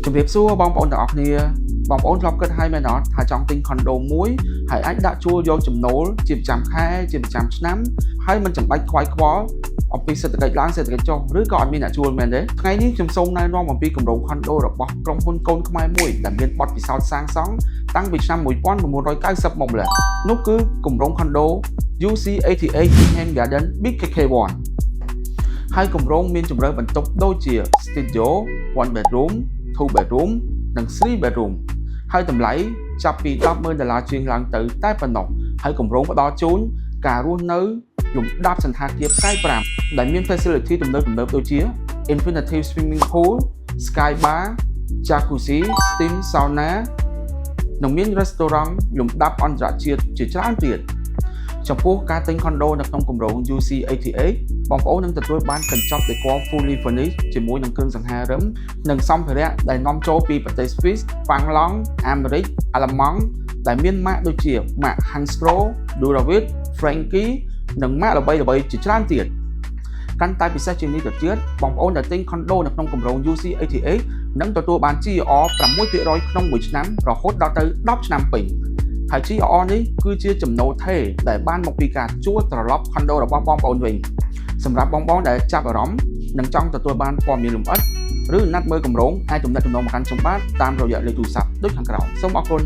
ជំរាបសួរបងប្អូនទាំងអស់គ្នាបងប្អូនធ្លាប់គិតហើយមែនអត់ថាចង់ទិញខុនដូមួយហើយអាចដាក់ជួលយកចំណូលជាប្រចាំខែជាប្រចាំឆ្នាំហើយមិនចាំបាច់ខ្វាយខ្វល់អំពីសេដ្ឋកិច្ចឡើងសេដ្ឋកិច្ចចុះឬក៏អត់មានអ្នកជួលមែនទេថ្ងៃនេះខ្ញុំសូមណែនាំអំពីគម្រោងខុនដូរបស់ក្រុមហ៊ុនកូនខ្មែរមួយដែលមានបទពិសោធន៍សាងសង់តាំងពីឆ្នាំ1990មកម្ល៉េះនោះគឺគម្រោងខុនដូ UC88 Hem Garden Big KK1 ហើយគម្រោងមានជម្រើសបន្ទប់ដូចជា Studio 1 bedroom 2 bedroom និង 3 bedroom ហើយតម្លៃចាប់ពី$10,000ជាងឡើងទៅតែប៉ុណ្ណោះហើយគម្រោងផ្ដល់ជូនការរស់នៅលំដាប់សន្តាគារផ្កាយ5ដែលមាន facility ទំនើបៗដូចជា Infinity Swimming Pool Sky Bar Jacuzzi Steam Sauna និងមាន restaurant លំដាប់អន្តរជាតិជាច្រើនទៀតចំពោះការទិញខុនដូនៅក្នុងគម្រោង UC88 បងប្អូននឹងទទួលបានកញ្ចប់ដេគ័រ fully furnished ជាមួយនឹងគ្រឿងសង្ហារឹមនិងសម្ភារៈដែលនាំចូលពីប្រទេស Swiss, ហ្វាំងឡង់ អាមេរិក អាល្លឺម៉ង់ដែលមានម៉ាកដូចជាម៉ាក Hansgrohe, Duravid, Franke និងម៉ាកល្បីៗជាច្រើនទៀតកាន់តែពិសេសជាងនេះទៅទៀតបងប្អូនដែលទិញខុនដូនៅក្នុងគម្រោង UC88 នឹងទទួលបាន GR 6% ក្នុងមួយឆ្នាំរហូតដល់ទៅ10ឆ្នាំពេញហើយ GR នេះគឺជាចំណូលថេរដែលបានមកពីការជួលត្រឡប់ខុនដូរបស់បងប្អូនវិញសម្រាប់បងប្អូនដែលចាប់អារម្មណ៍និងចង់ទទួលបានព័ត៌មានលម្អិតឬណាត់មើលគម្រោងអាចទំនាក់ទំនងមកកាន់ខ្ញុំបានតាមរយៈលេខទូរស័ព្ទដូចខាងក្រោមសូមអរគុណ